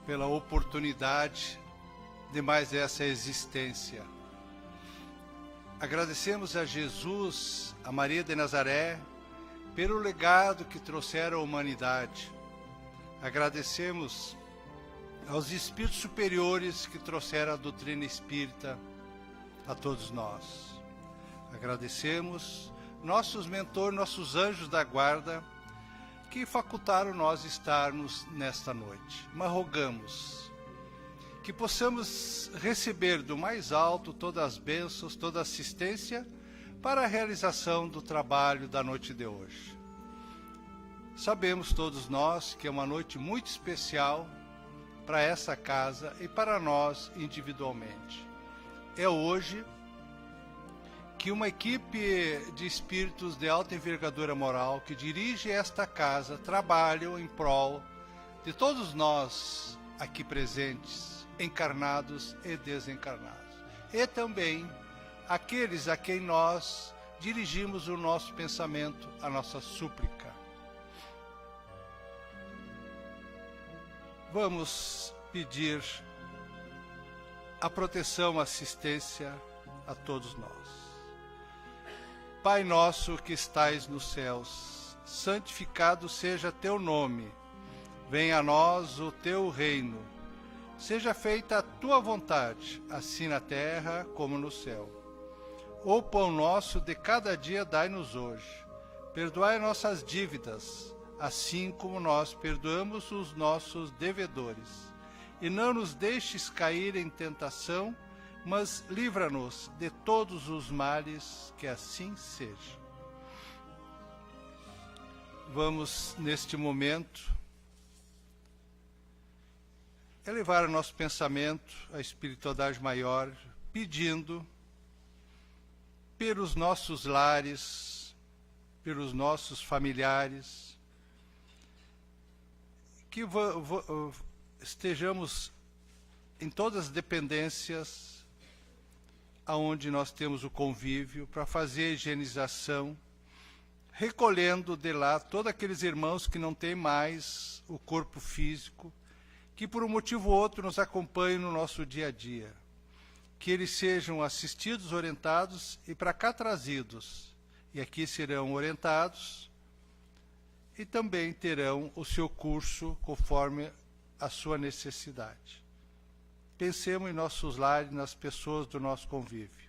pela oportunidade de mais essa existência. Agradecemos a Jesus, a Maria de Nazaré, pelo legado que trouxeram à humanidade. Agradecemos aos espíritos superiores que trouxeram a doutrina espírita a todos nós. Agradecemos nossos mentores, nossos anjos da guarda, que facultaram nós estarmos nesta noite. Mas rogamos que possamos receber do mais alto todas as bênçãos, toda a assistência para a realização do trabalho da noite de hoje. Sabemos todos nós que é uma noite muito especial para essa casa e para nós individualmente. É hoje que uma equipe de espíritos de alta envergadura moral que dirige esta casa trabalham em prol de todos nós aqui presentes, encarnados e desencarnados. E também aqueles a quem nós dirigimos o nosso pensamento, a nossa súplica. Vamos pedir a proteção, a assistência a todos nós. Pai nosso que estais nos céus, santificado seja teu nome. Venha a nós o teu reino. Seja feita a tua vontade, assim na terra como no céu. O pão nosso de cada dia dai-nos hoje. Perdoai nossas dívidas, assim como nós perdoamos os nossos devedores. E não nos deixes cair em tentação, mas livra-nos de todos os males, que assim seja. Vamos, neste momento, elevar o nosso pensamento à espiritualidade maior, pedindo pelos nossos lares, pelos nossos familiares, que estejamos em todas as dependências aonde nós temos o convívio, para fazer a higienização, recolhendo de lá todos aqueles irmãos que não têm mais o corpo físico, que por um motivo ou outro nos acompanham no nosso dia a dia. Que eles sejam assistidos, orientados e para cá trazidos. E aqui serão orientados e também terão o seu curso conforme a sua necessidade. Pensemos em nossos lares, nas pessoas do nosso convívio.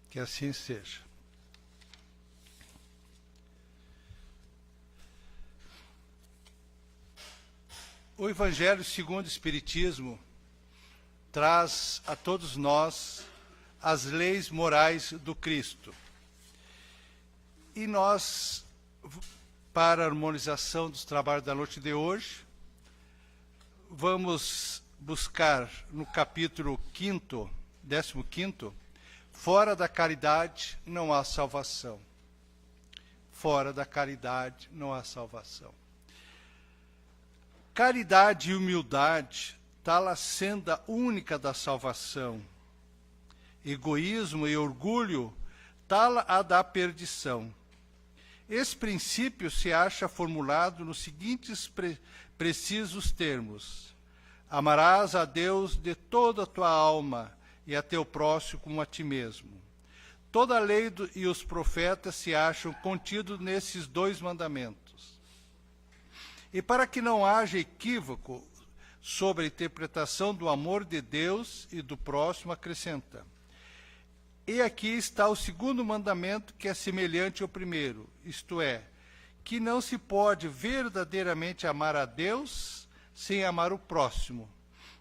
Que assim seja. O Evangelho segundo o Espiritismo traz a todos nós as leis morais do Cristo. E nós, para a harmonização dos trabalhos da noite de hoje, vamos buscar no capítulo 5º, 15º, fora da caridade não há salvação. Fora da caridade não há salvação. Caridade e humildade tal a senda única da salvação. Egoísmo e orgulho tal a da perdição. Esse princípio se acha formulado nos seguintes precisos termos: amarás a Deus de toda a tua alma e a teu próximo como a ti mesmo. Toda a lei e os profetas se acham contidos nesses dois mandamentos. E para que não haja equívoco sobre a interpretação do amor de Deus e do próximo, acrescenta: e aqui está o segundo mandamento, que é semelhante ao primeiro, isto é, que não se pode verdadeiramente amar a Deus sem amar o próximo,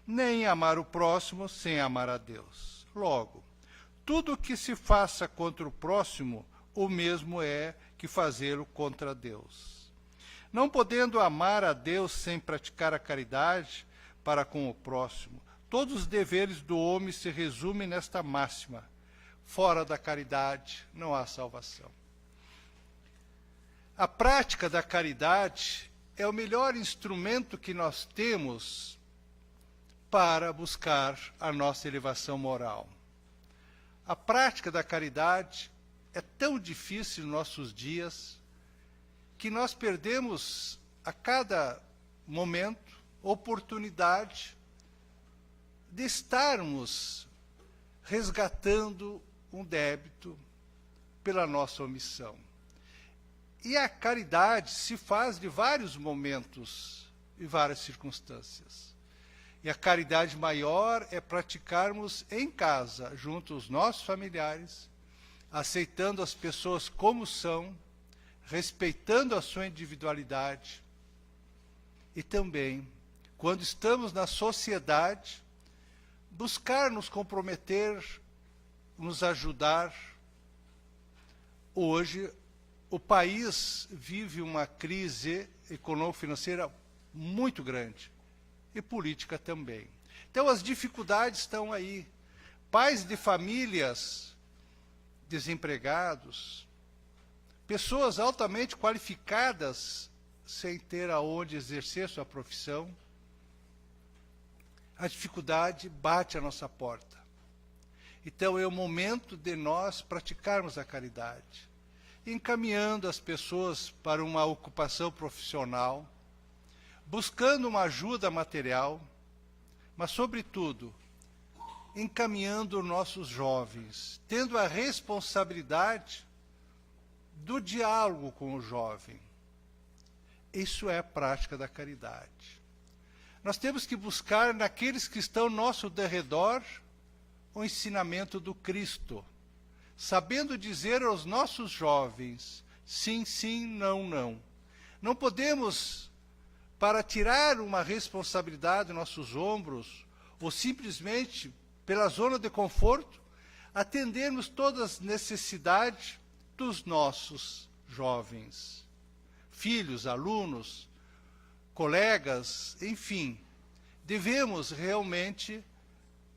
nem amar o próximo sem amar a Deus. Logo, tudo o que se faça contra o próximo, o mesmo é que fazê-lo contra Deus. Não podendo amar a Deus sem praticar a caridade, para com o próximo. Todos os deveres do homem se resumem nesta máxima: fora da caridade não há salvação. A prática da caridade é o melhor instrumento que nós temos para buscar a nossa elevação moral. A prática da caridade é tão difícil nos nossos dias que nós perdemos a cada momento oportunidade de estarmos resgatando um débito pela nossa omissão. E a caridade se faz de vários momentos e várias circunstâncias. E a caridade maior é praticarmos em casa, junto aos nossos familiares, aceitando as pessoas como são, respeitando a sua individualidade. E também, quando estamos na sociedade, buscar nos comprometer, nos ajudar. Hoje, o país vive uma crise econômico-financeira muito grande, e política também. Então, as dificuldades estão aí. Pais de famílias desempregados, pessoas altamente qualificadas sem ter aonde exercer sua profissão. A dificuldade bate à nossa porta. Então, é o momento de nós praticarmos a caridade, encaminhando as pessoas para uma ocupação profissional, buscando uma ajuda material, mas, sobretudo, encaminhando nossos jovens, tendo a responsabilidade do diálogo com o jovem. Isso é a prática da caridade. Nós temos que buscar naqueles que estão ao nosso derredor o ensinamento do Cristo, sabendo dizer aos nossos jovens sim, sim, não, não. Não podemos, para tirar uma responsabilidade dos nossos ombros, ou simplesmente, pela zona de conforto, atendermos todas as necessidades dos nossos jovens, filhos, alunos, colegas, enfim. Devemos realmente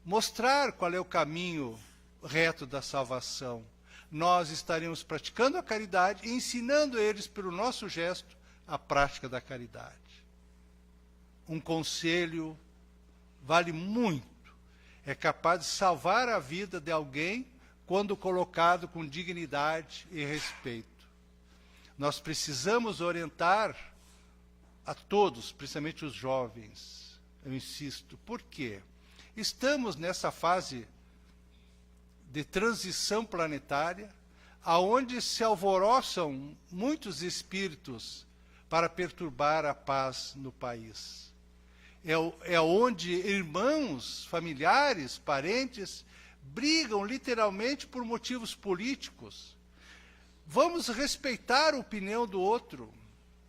mostrar qual é o caminho reto da salvação. Nós estaremos praticando a caridade e ensinando eles, pelo nosso gesto, a prática da caridade. Um conselho vale muito. É capaz de salvar a vida de alguém quando colocado com dignidade e respeito. Nós precisamos orientar a todos, principalmente os jovens, eu insisto. Por quê? Estamos nessa fase de transição planetária, aonde se alvoroçam muitos espíritos para perturbar a paz no país. É onde irmãos, familiares, parentes, brigam literalmente por motivos políticos. Vamos respeitar a opinião do outro,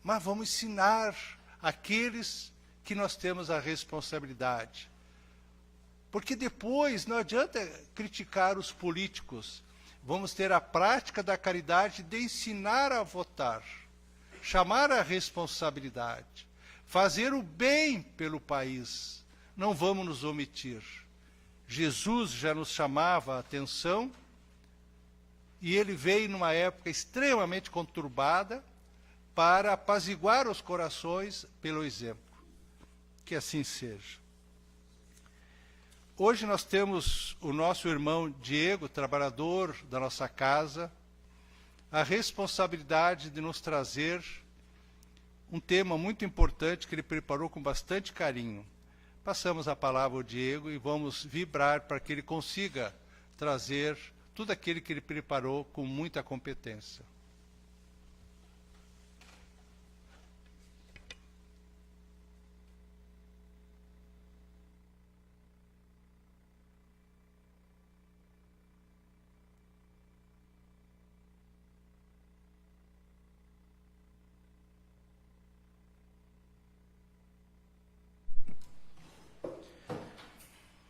mas vamos ensinar aqueles que nós temos a responsabilidade. Porque depois não adianta criticar os políticos. Vamos ter a prática da caridade de ensinar a votar, chamar a responsabilidade, fazer o bem pelo país. Não vamos nos omitir. Jesus já nos chamava a atenção, e ele veio numa época extremamente conturbada para apaziguar os corações pelo exemplo. Que assim seja. Hoje nós temos o nosso irmão Diego, trabalhador da nossa casa, a responsabilidade de nos trazer um tema muito importante que ele preparou com bastante carinho. Passamos a palavra ao Diego e vamos vibrar para que ele consiga trazer tudo aquilo que ele preparou com muita competência.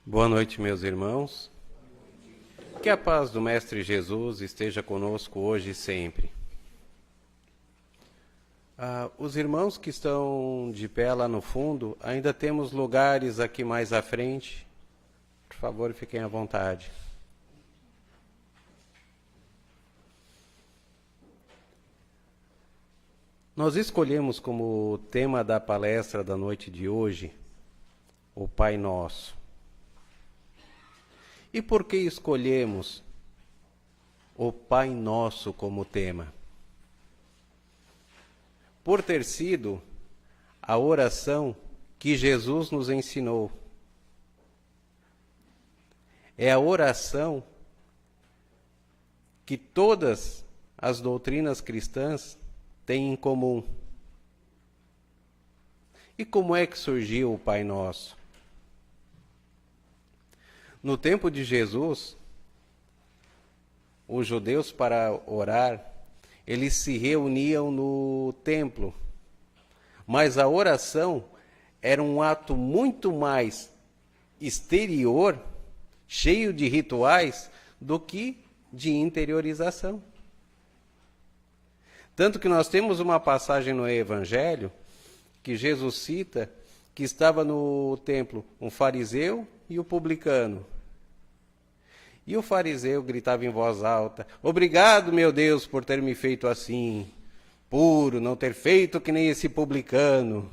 Boa noite, meus irmãos. Que a paz do Mestre Jesus esteja conosco hoje e sempre. Os irmãos que estão de pé lá no fundo, ainda temos lugares aqui mais à frente. Por favor, fiquem à vontade. Nós escolhemos como tema da palestra da noite de hoje o Pai Nosso. E por que escolhemos o Pai Nosso como tema? Por ter sido a oração que Jesus nos ensinou. É a oração que todas as doutrinas cristãs têm em comum. E como é que surgiu o Pai Nosso? No tempo de Jesus, os judeus, para orar, eles se reuniam no templo. Mas a oração era um ato muito mais exterior, cheio de rituais, do que de interiorização. Tanto que nós temos uma passagem no Evangelho que Jesus cita que estava no templo um fariseu e o publicano. E o fariseu gritava em voz alta: "Obrigado, meu Deus, por ter me feito assim, puro, não ter feito que nem esse publicano."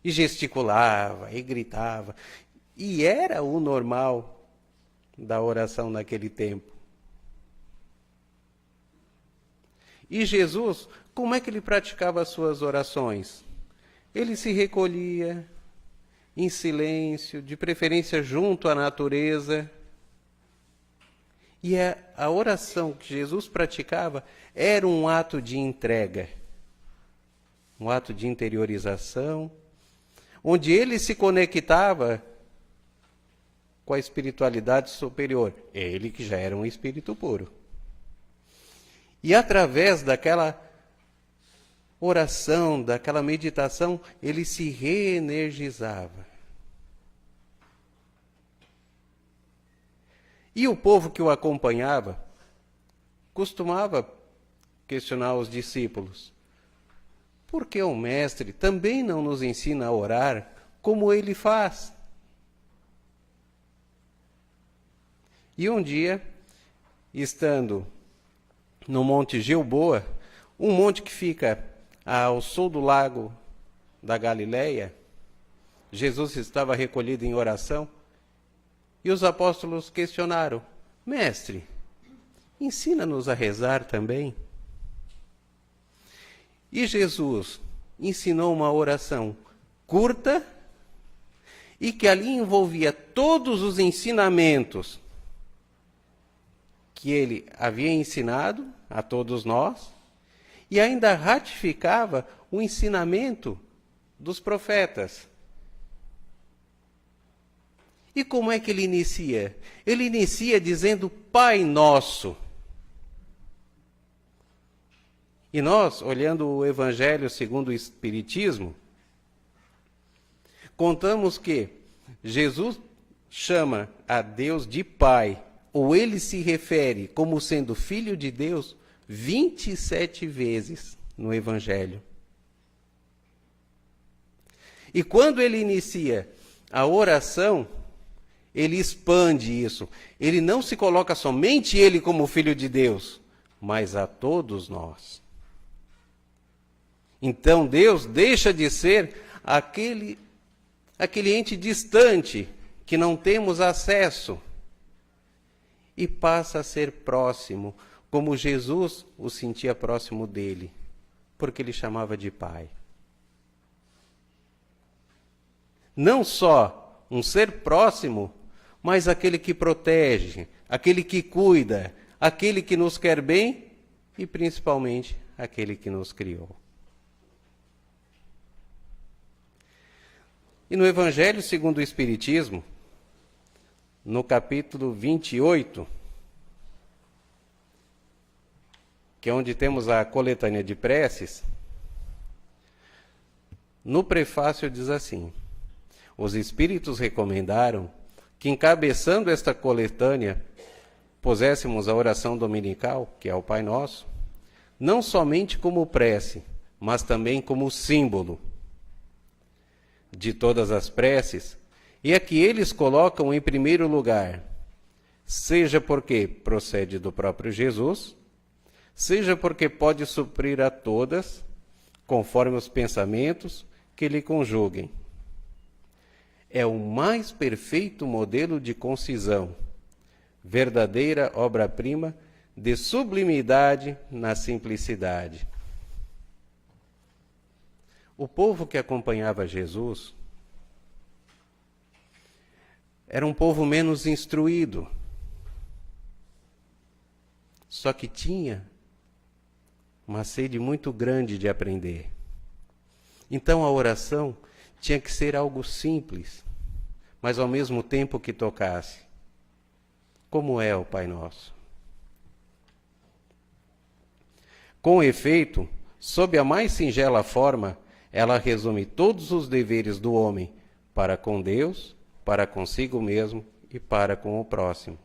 E gesticulava, e gritava. E era o normal da oração naquele tempo. E Jesus, como é que ele praticava as suas orações? Ele se recolhia em silêncio, de preferência junto à natureza. E a oração que Jesus praticava era um ato de entrega, um ato de interiorização, onde ele se conectava com a espiritualidade superior, ele que já era um espírito puro. E através daquela oração, daquela meditação, ele se reenergizava. E o povo que o acompanhava costumava questionar os discípulos: por que o mestre também não nos ensina a orar como ele faz? E um dia, estando no Monte Gilboa, um monte que fica ao sul do lago da Galileia, Jesus estava recolhido em oração. E os apóstolos questionaram: mestre, ensina-nos a rezar também. E Jesus ensinou uma oração curta e que ali envolvia todos os ensinamentos que ele havia ensinado a todos nós e ainda ratificava o ensinamento dos profetas. E como é que ele inicia? Ele inicia dizendo Pai Nosso. E nós, olhando o Evangelho segundo o Espiritismo, contamos que Jesus chama a Deus de Pai, ou ele se refere como sendo Filho de Deus 27 vezes no Evangelho. E quando ele inicia a oração, ele expande isso. Ele não se coloca somente ele como Filho de Deus, mas a todos nós. Então Deus deixa de ser aquele ente distante que não temos acesso e passa a ser próximo, como Jesus o sentia próximo dele, porque ele chamava de Pai. Não só um ser próximo, mas aquele que protege, aquele que cuida, aquele que nos quer bem e principalmente aquele que nos criou. E no Evangelho segundo o Espiritismo, no capítulo 28, que é onde temos a coletânea de preces, no prefácio diz assim: os espíritos recomendaram que, encabeçando esta coletânea, puséssemos a oração dominical, que é o Pai Nosso, não somente como prece, mas também como símbolo de todas as preces, e a que eles colocam em primeiro lugar, seja porque procede do próprio Jesus, seja porque pode suprir a todas, conforme os pensamentos que lhe conjuguem. É o mais perfeito modelo de concisão, verdadeira obra-prima de sublimidade na simplicidade. O povo que acompanhava Jesus era um povo menos instruído, só que tinha uma sede muito grande de aprender. Então a oração tinha que ser algo simples, mas ao mesmo tempo que tocasse. Como é o Pai Nosso? Com efeito, sob a mais singela forma, ela resume todos os deveres do homem para com Deus, para consigo mesmo e para com o próximo.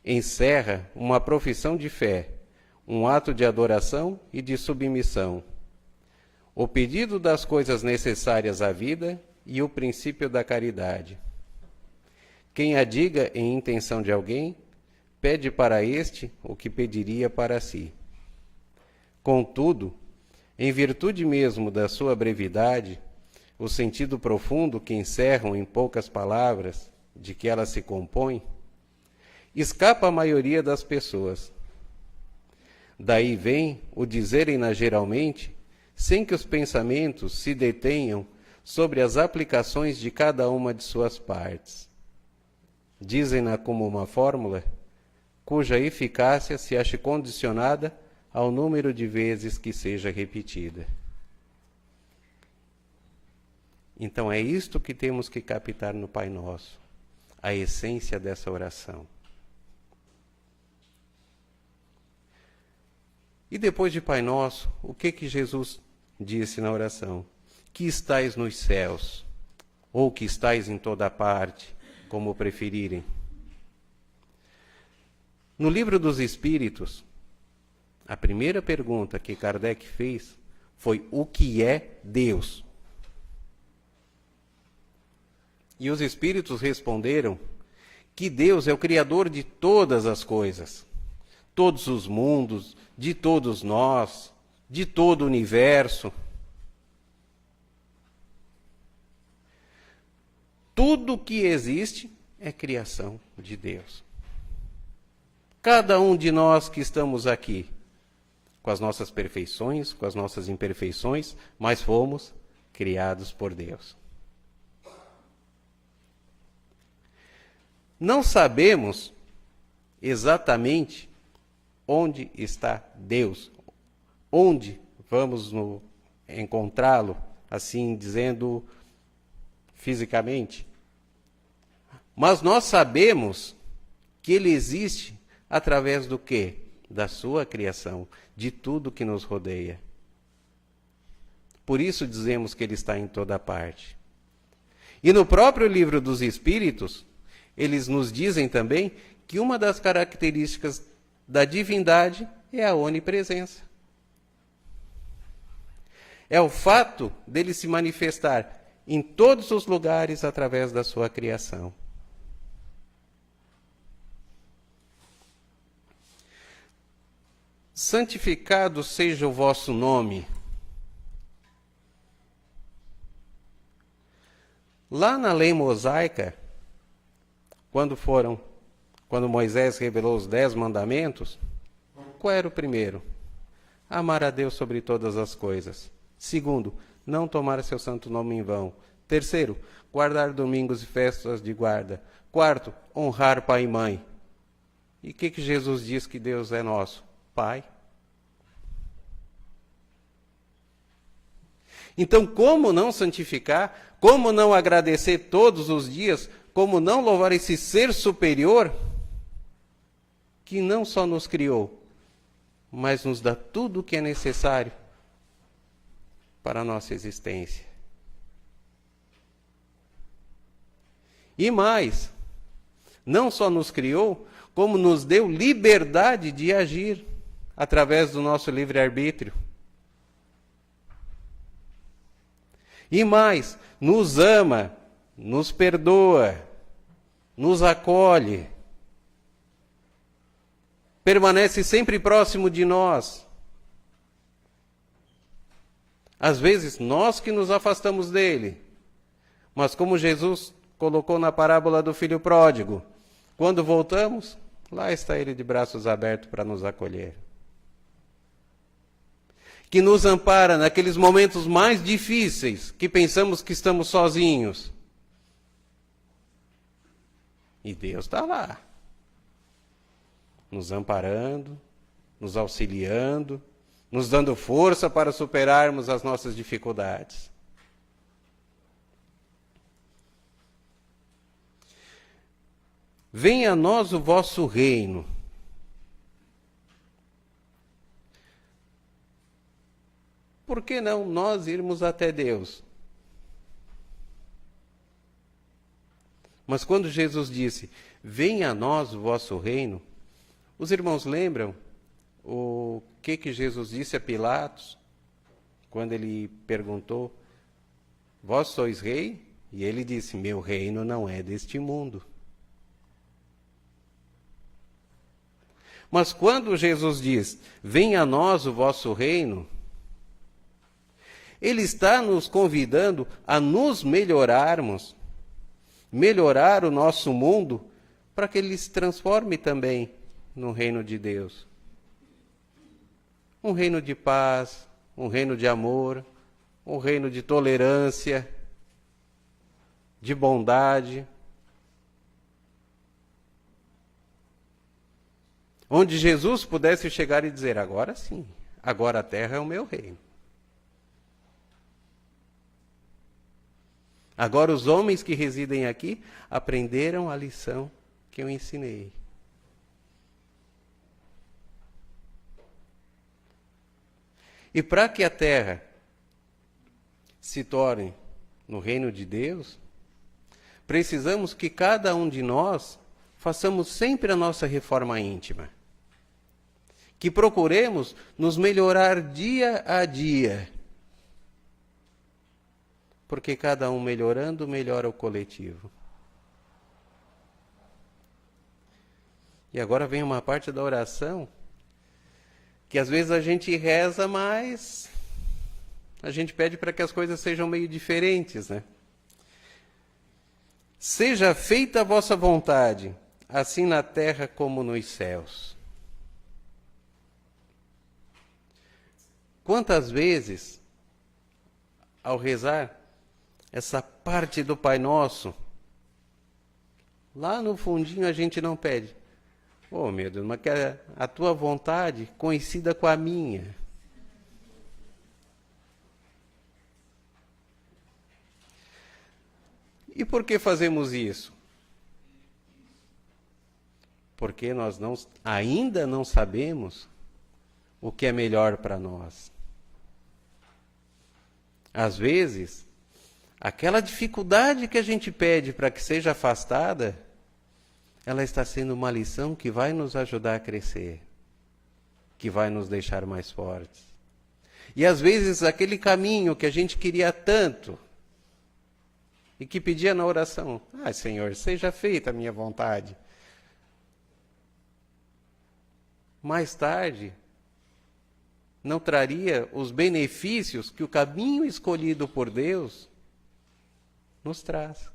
Encerra uma profissão de fé, um ato de adoração e de submissão, o pedido das coisas necessárias à vida e o princípio da caridade. Quem a diga em intenção de alguém, pede para este o que pediria para si. Contudo, em virtude mesmo da sua brevidade, o sentido profundo que encerram em poucas palavras de que ela se compõe, escapa à maioria das pessoas. Daí vem o dizerem-na geralmente, sem que os pensamentos se detenham sobre as aplicações de cada uma de suas partes. Dizem-na como uma fórmula, cuja eficácia se ache condicionada ao número de vezes que seja repetida. Então é isto que temos que captar no Pai Nosso, a essência dessa oração. E depois de Pai Nosso, o que Jesus disse na oração? Que estais nos céus, ou que estais em toda parte, como preferirem. No Livro dos Espíritos, a primeira pergunta que Kardec fez foi: o que é Deus? E os Espíritos responderam que Deus é o Criador de todas as coisas, todos os mundos, de todos nós, de todo o universo. Tudo que existe é criação de Deus. Cada um de nós que estamos aqui, com as nossas perfeições, com as nossas imperfeições, mas fomos criados por Deus. Não sabemos exatamente onde está Deus, onde vamos encontrá-lo, assim dizendo fisicamente. Mas nós sabemos que ele existe através do quê? Da sua criação, de tudo que nos rodeia. Por isso dizemos que ele está em toda parte. E no próprio Livro dos Espíritos, eles nos dizem também que uma das características da divindade é a onipresença. É o fato dele se manifestar em todos os lugares através da sua criação. Santificado seja o vosso nome. Lá na lei mosaica, quando Moisés revelou os 10 mandamentos, qual era o primeiro? Amar a Deus sobre todas as coisas. Segundo, não tomar seu santo nome em vão. Terceiro, guardar domingos e festas de guarda. Quarto, honrar pai e mãe. E o que Jesus diz que Deus é nosso? Pai. Então, como não santificar? Como não agradecer todos os dias? Como não louvar esse ser superior que não só nos criou, mas nos dá tudo o que é necessário para a nossa existência? E mais, não só nos criou, como nos deu liberdade de agir através do nosso livre-arbítrio. E mais, nos ama, nos perdoa, nos acolhe, permanece sempre próximo de nós. Às vezes, nós que nos afastamos dele. Mas como Jesus colocou na parábola do filho pródigo, quando voltamos, lá está ele de braços abertos para nos acolher. Que nos ampara naqueles momentos mais difíceis, que pensamos que estamos sozinhos. E Deus está lá, nos amparando, nos auxiliando, nos dando força para superarmos as nossas dificuldades. Venha a nós o vosso reino. Por que não nós irmos até Deus? Mas quando Jesus disse, venha a nós o vosso reino, os irmãos lembram o que Jesus disse a Pilatos, quando ele perguntou, vós sois rei? E ele disse, meu reino não é deste mundo. Mas quando Jesus diz, venha a nós o vosso reino, ele está nos convidando a nos melhorarmos, melhorar o nosso mundo, para que ele se transforme também no reino de Deus. Um reino de paz, um reino de amor, um reino de tolerância, de bondade, onde Jesus pudesse chegar e dizer, agora sim, agora a terra é o meu reino. Agora os homens que residem aqui aprenderam a lição que eu ensinei. E para que a terra se torne no reino de Deus, precisamos que cada um de nós façamos sempre a nossa reforma íntima. Que procuremos nos melhorar dia a dia. Porque cada um melhorando, melhora o coletivo. E agora vem uma parte da oração que às vezes a gente reza, mas a gente pede para que as coisas sejam meio diferentes, né? Seja feita a vossa vontade, assim na terra como nos céus. Quantas vezes, ao rezar essa parte do Pai Nosso, lá no fundinho a gente não pede, oh meu Deus, mas que a tua vontade coincida com a minha. E por que fazemos isso? Porque nós ainda não sabemos o que é melhor para nós. Às vezes, aquela dificuldade que a gente pede para que seja afastada, ela está sendo uma lição que vai nos ajudar a crescer, que vai nos deixar mais fortes. E às vezes aquele caminho que a gente queria tanto e que pedia na oração, Senhor, seja feita a minha vontade. Mais tarde, não traria os benefícios que o caminho escolhido por Deus nos traz.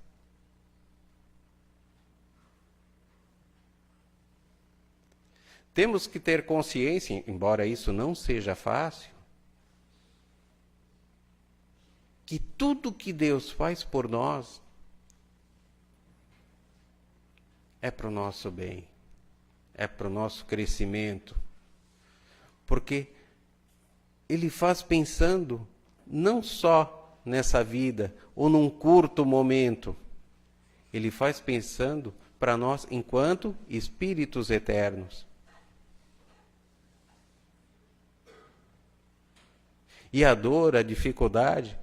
Temos que ter consciência, embora isso não seja fácil, que tudo que Deus faz por nós é para o nosso bem, é para o nosso crescimento, porque Ele faz pensando não só nessa vida ou num curto momento, Ele faz pensando para nós enquanto espíritos eternos. E a dor, a dificuldade,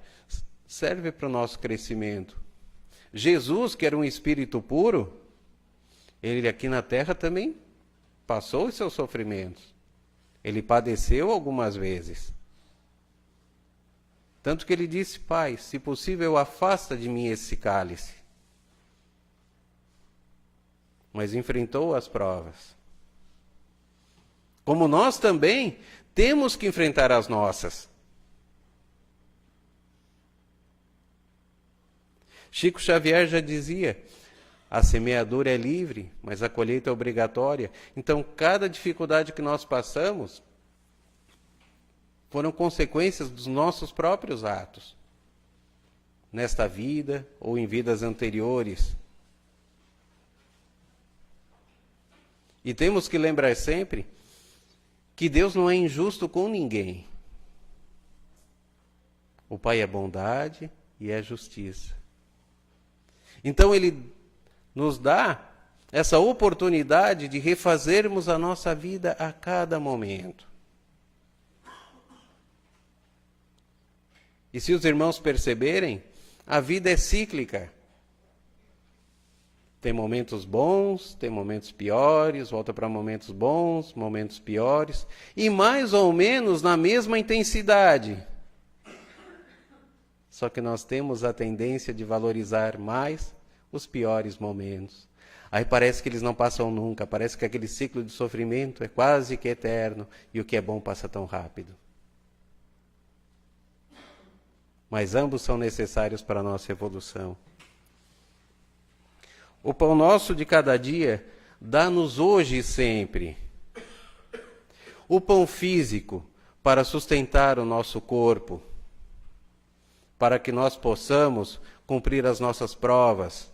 serve para o nosso crescimento. Jesus, que era um espírito puro, ele aqui na terra também passou os seus sofrimentos. Ele padeceu algumas vezes. Tanto que ele disse: Pai, se possível, afasta de mim esse cálice. Mas enfrentou as provas. Como nós também temos que enfrentar as nossas. Chico Xavier já dizia: a semeadura é livre, mas a colheita é obrigatória. Então, cada dificuldade que nós passamos foram consequências dos nossos próprios atos, nesta vida ou em vidas anteriores. E temos que lembrar sempre que Deus não é injusto com ninguém. O Pai é bondade e é justiça. Então Ele nos dá essa oportunidade de refazermos a nossa vida a cada momento. E se os irmãos perceberem, a vida é cíclica. Tem momentos bons, tem momentos piores, volta para momentos bons, momentos piores, e mais ou menos na mesma intensidade. Só que nós temos a tendência de valorizar mais os piores momentos. Aí parece que eles não passam nunca, parece que aquele ciclo de sofrimento é quase que eterno, e o que é bom passa tão rápido. Mas ambos são necessários para a nossa evolução. O pão nosso de cada dia dá-nos hoje e sempre. O pão físico para sustentar o nosso corpo, para que nós possamos cumprir as nossas provas,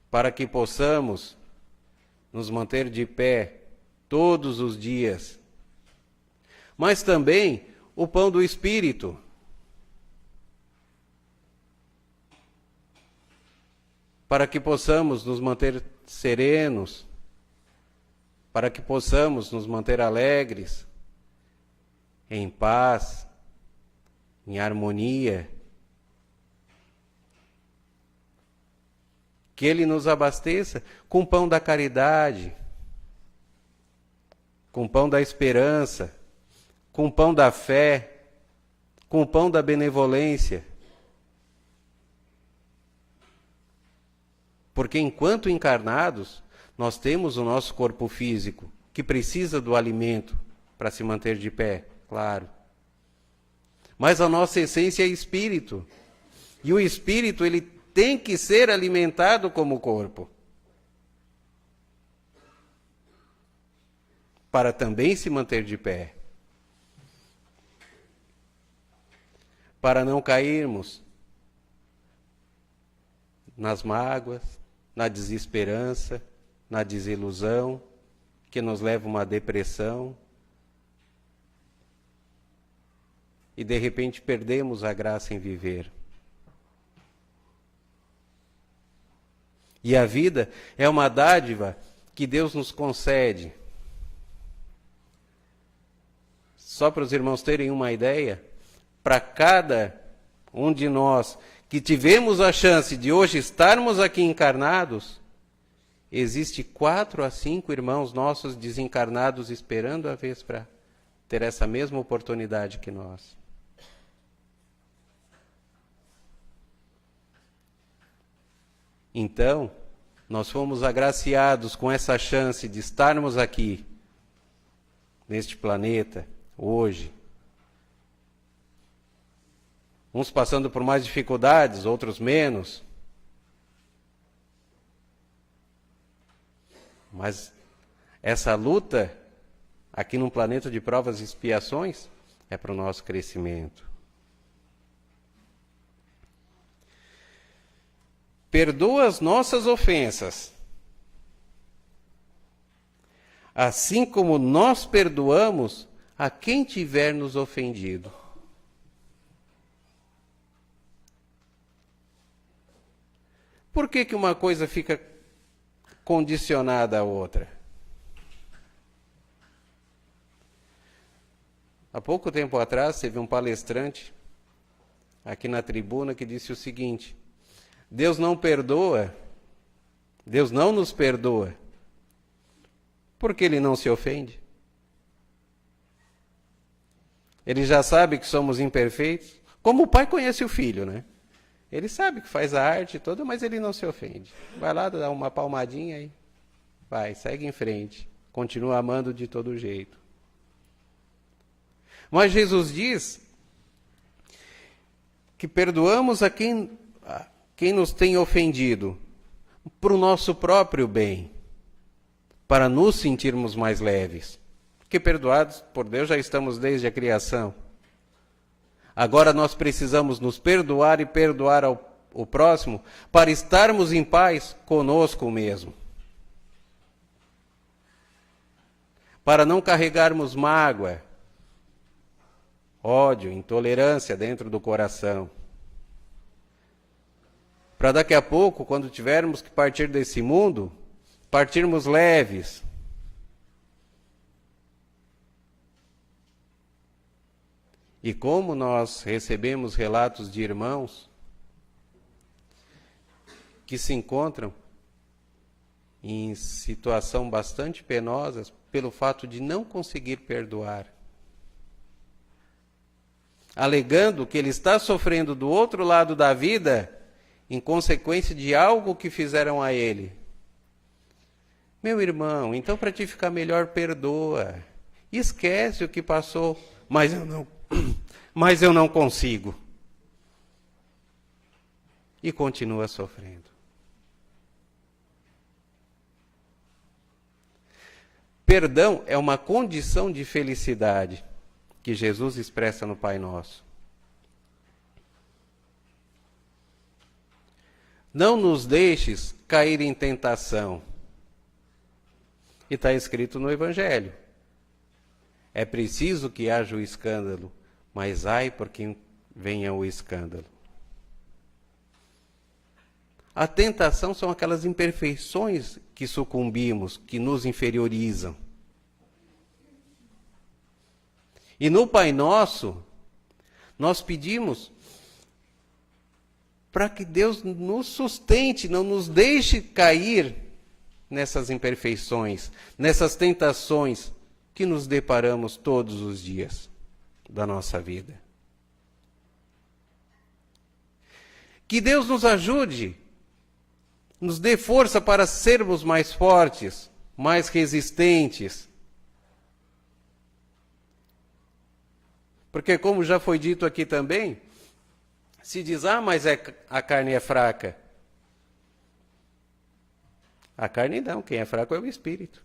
para que possamos nos manter de pé todos os dias. Mas também o pão do Espírito, para que possamos nos manter serenos, para que possamos nos manter alegres, em paz, em harmonia. Que Ele nos abasteça com o pão da caridade, com o pão da esperança, com o pão da fé, com o pão da benevolência. Porque enquanto encarnados, nós temos o nosso corpo físico, que precisa do alimento para se manter de pé, claro. Mas a nossa essência é espírito. E o espírito, ele tem que ser alimentado como o corpo, para também se manter de pé. Para não cairmos nas mágoas, na desesperança, na desilusão, que nos leva a uma depressão. E de repente perdemos a graça em viver. E a vida é uma dádiva que Deus nos concede. Só para os irmãos terem uma ideia, para cada um de nós que tivemos a chance de hoje estarmos aqui encarnados, existe 4 a 5 irmãos nossos desencarnados esperando a vez para ter essa mesma oportunidade que nós. Então, nós fomos agraciados com essa chance de estarmos aqui, neste planeta, hoje. Uns passando por mais dificuldades, outros menos. Mas essa luta, aqui num planeta de provas e expiações, é para o nosso crescimento. Perdoa as nossas ofensas, assim como nós perdoamos a quem tiver nos ofendido. Por que uma coisa fica condicionada à outra? Há pouco tempo atrás, teve um palestrante aqui na tribuna que disse o seguinte: Deus não perdoa, Deus não nos perdoa, porque Ele não se ofende. Ele já sabe que somos imperfeitos. Como o pai conhece o filho, né? Ele sabe que faz a arte toda, mas ele não se ofende. Vai lá, dá uma palmadinha e vai, segue em frente. Continua amando de todo jeito. Mas Jesus diz que perdoamos a quem nos tem ofendido para o nosso próprio bem, para nos sentirmos mais leves. Porque perdoados por Deus já estamos desde a criação. Agora nós precisamos nos perdoar e perdoar o próximo para estarmos em paz conosco mesmo. Para não carregarmos mágoa, ódio, intolerância dentro do coração. Para daqui a pouco, quando tivermos que partir desse mundo, partirmos leves. E como nós recebemos relatos de irmãos que se encontram em situação bastante penosa pelo fato de não conseguir perdoar, alegando que ele está sofrendo do outro lado da vida em consequência de algo que fizeram a ele. Meu irmão, então para te ficar melhor, perdoa. Esquece o que passou, mas eu não consigo. E continua sofrendo. Perdão é uma condição de felicidade que Jesus expressa no Pai Nosso. Não nos deixes cair em tentação. E está escrito no Evangelho. É preciso que haja o escândalo, mas ai por quem venha o escândalo. A tentação são aquelas imperfeições que sucumbimos, que nos inferiorizam. E no Pai Nosso, nós pedimos para que Deus nos sustente, não nos deixe cair nessas imperfeições, nessas tentações que nos deparamos todos os dias da nossa vida. Que Deus nos ajude, nos dê força para sermos mais fortes, mais resistentes. Porque, como já foi dito aqui também, se diz, mas a carne é fraca. A carne não, quem é fraco é o espírito.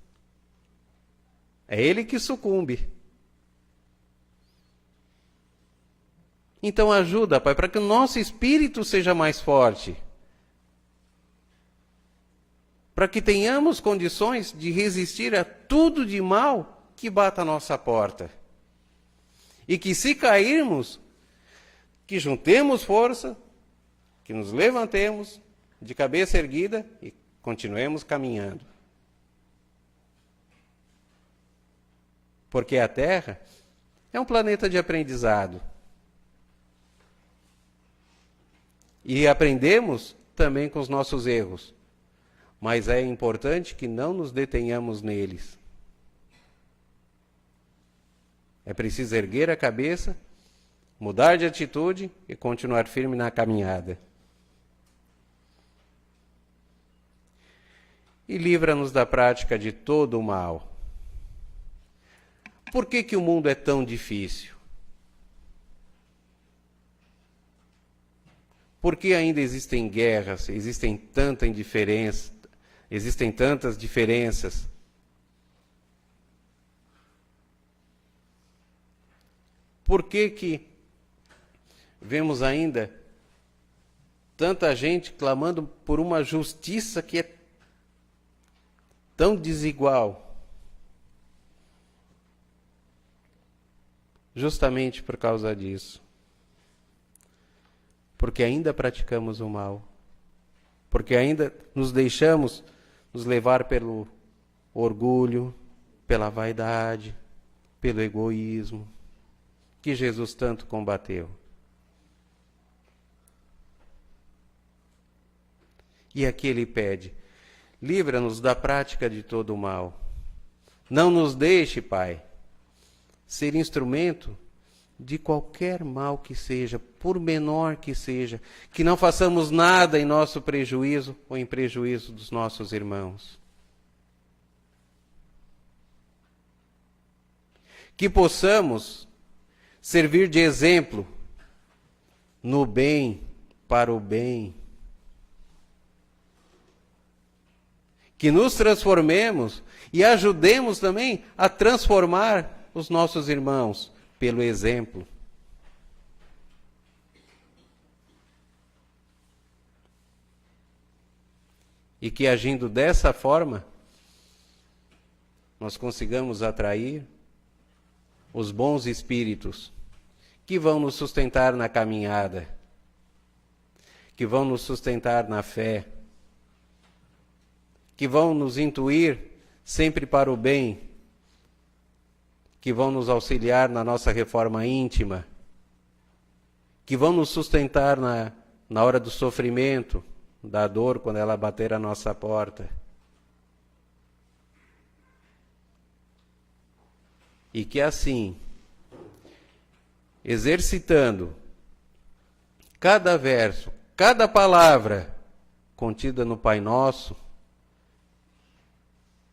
É ele que sucumbe. Então ajuda, Pai, para que o nosso espírito seja mais forte. Para que tenhamos condições de resistir a tudo de mal que bata à nossa porta. E que se cairmos, que juntemos força, que nos levantemos de cabeça erguida e continuemos caminhando. Porque a Terra é um planeta de aprendizado. E aprendemos também com os nossos erros. Mas é importante que não nos detenhamos neles. É preciso erguer a cabeça, mudar de atitude e continuar firme na caminhada. E livra-nos da prática de todo o mal. Por que o mundo é tão difícil? Por que ainda existem guerras, existem tanta indiferença, existem tantas diferenças? Por que vemos ainda tanta gente clamando por uma justiça que é tão desigual? Justamente por causa disso. Porque ainda praticamos o mal. Porque ainda nos deixamos nos levar pelo orgulho, pela vaidade, pelo egoísmo, que Jesus tanto combateu. E aqui ele pede, livra-nos da prática de todo o mal. Não nos deixe, Pai, ser instrumento de qualquer mal que seja, por menor que seja, que não façamos nada em nosso prejuízo ou em prejuízo dos nossos irmãos. Que possamos servir de exemplo no bem, para o bem. Que nos transformemos e ajudemos também a transformar os nossos irmãos pelo exemplo. E que agindo dessa forma, nós consigamos atrair os bons espíritos que vão nos sustentar na caminhada, que vão nos sustentar na fé, que vão nos intuir sempre para o bem, que vão nos auxiliar na nossa reforma íntima, que vão nos sustentar na hora do sofrimento, da dor, quando ela bater a nossa porta. E que assim, exercitando cada verso, cada palavra contida no Pai Nosso,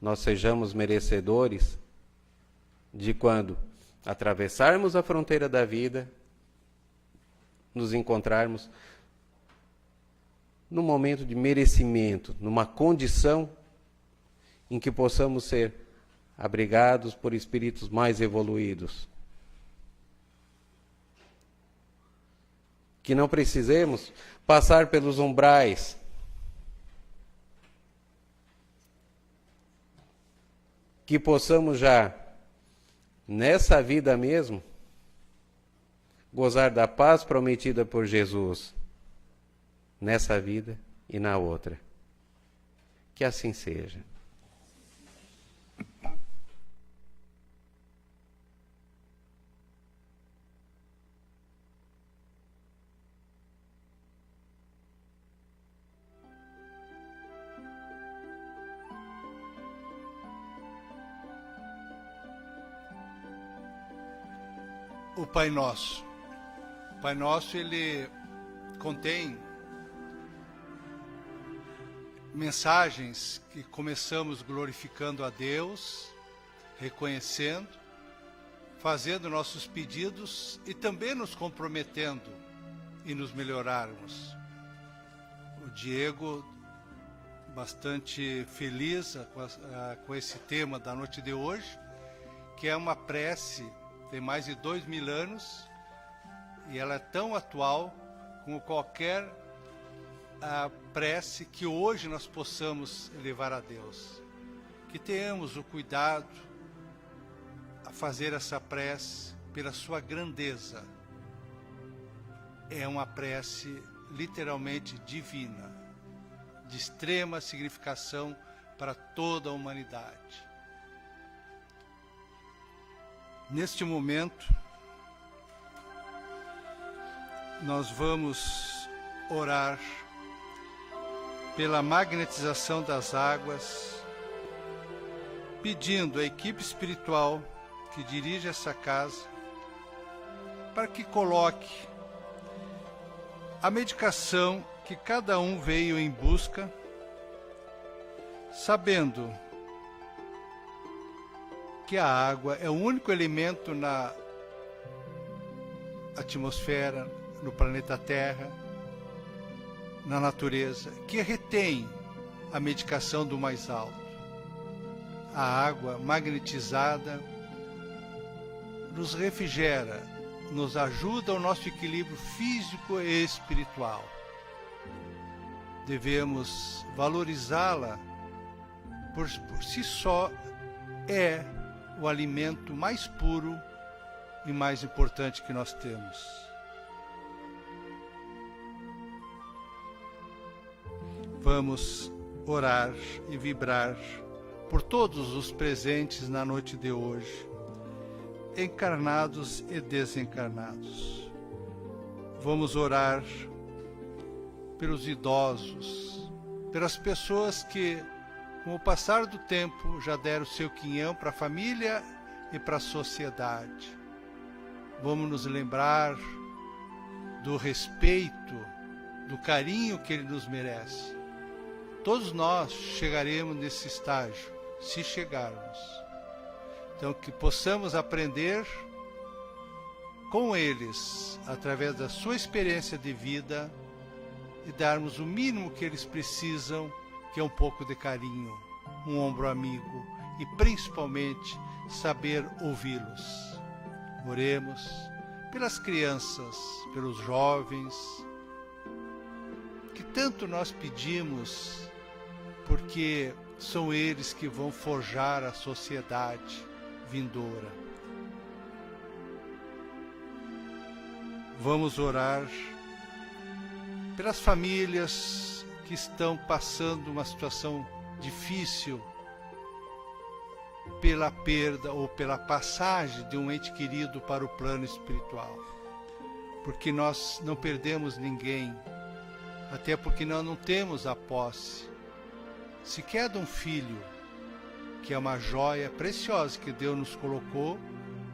nós sejamos merecedores de quando atravessarmos a fronteira da vida, nos encontrarmos num momento de merecimento, numa condição em que possamos ser abrigados por espíritos mais evoluídos. Que não precisemos passar pelos umbrais que possamos já, nessa vida mesmo, gozar da paz prometida por Jesus, nessa vida e na outra. Que assim seja. O Pai Nosso. O Pai Nosso, ele contém mensagens que começamos glorificando a Deus, reconhecendo, fazendo nossos pedidos e também nos comprometendo e nos melhorarmos. O Diego, bastante feliz com esse tema da noite de hoje, que é uma prece, tem mais de 2000 anos, e ela é tão atual como qualquer prece que hoje nós possamos elevar a Deus. Que tenhamos o cuidado a fazer essa prece pela sua grandeza. É uma prece literalmente divina, de extrema significação para toda a humanidade. Neste momento, nós vamos orar pela magnetização das águas, pedindo à equipe espiritual que dirige essa casa para que coloque a medicação que cada um veio em busca, sabendo que a água é o único elemento na atmosfera, no planeta Terra, na natureza, que retém a medicação do mais alto. A água magnetizada nos refrigera, nos ajuda ao nosso equilíbrio físico e espiritual. Devemos valorizá-la, por si só é o alimento mais puro e mais importante que nós temos. Vamos orar e vibrar por todos os presentes na noite de hoje, encarnados e desencarnados. Vamos orar pelos idosos, pelas pessoas que, com o passar do tempo, já deram seu quinhão para a família e para a sociedade. vamos nos lembrar do respeito, do carinho que ele nos merece. Todos nós chegaremos nesse estágio, se chegarmos. Então, que possamos aprender com eles, através da sua experiência de vida, e darmos o mínimo que eles precisam, que é um pouco de carinho, um ombro amigo e, principalmente, saber ouvi-los. Oremos pelas crianças, pelos jovens, que tanto nós pedimos, porque são eles que vão forjar a sociedade vindoura. Vamos orar pelas famílias que estão passando uma situação difícil pela perda ou pela passagem de um ente querido para o plano espiritual. Porque nós não perdemos ninguém, até porque nós não temos a posse sequer de um filho, que é uma joia preciosa que Deus nos colocou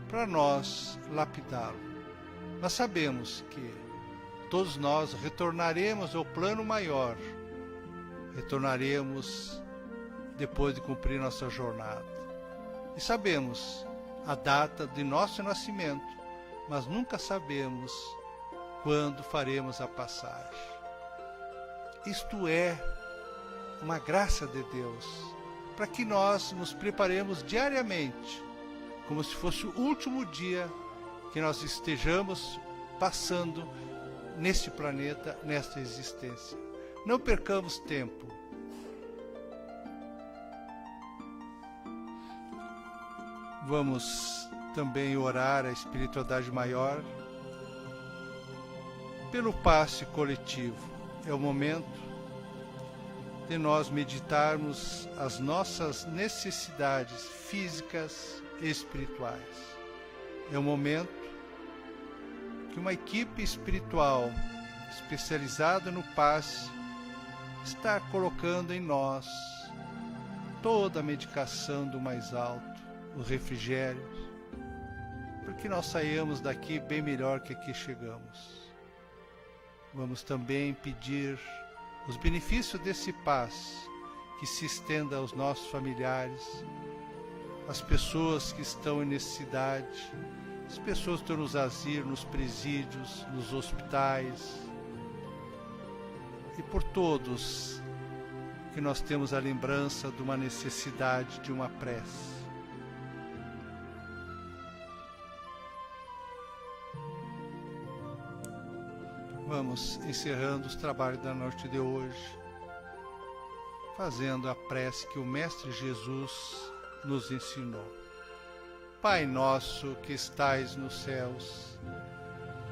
para nós lapidá-lo. Nós sabemos que todos nós retornaremos ao plano maior, retornaremos depois de cumprir nossa jornada. E sabemos a data de nosso nascimento, mas nunca sabemos quando faremos a passagem. Isto é uma graça de Deus, para que nós nos preparemos diariamente, como se fosse o último dia que nós estejamos passando neste planeta, nesta existência. Não percamos tempo. Vamos também orar a espiritualidade maior pelo passe coletivo. É o momento de nós meditarmos as nossas necessidades físicas e espirituais. É o momento que uma equipe espiritual especializada no passe está colocando em nós toda a medicação do mais alto, os refrigérios, para que nós saiamos daqui bem melhor que aqui chegamos. Vamos também pedir os benefícios desse passe, que se estenda aos nossos familiares, às pessoas que estão em necessidade, as pessoas que estão nos asilos, nos presídios, nos hospitais, e por todos que nós temos a lembrança de uma necessidade, de uma prece. Vamos encerrando os trabalhos da noite de hoje, fazendo a prece que o Mestre Jesus nos ensinou. Pai nosso que estais nos céus,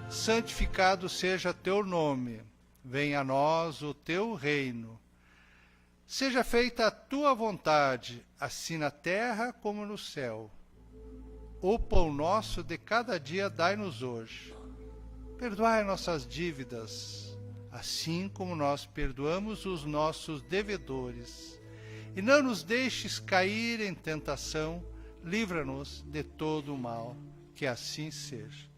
santificado seja teu nome, venha a nós o teu reino. Seja feita a tua vontade, assim na terra como no céu. O pão nosso de cada dia dai-nos hoje. Perdoai nossas dívidas, assim como nós perdoamos os nossos devedores. E não nos deixes cair em tentação, livra-nos de todo o mal, que assim seja.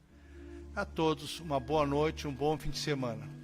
A todos uma boa noite, um bom fim de semana.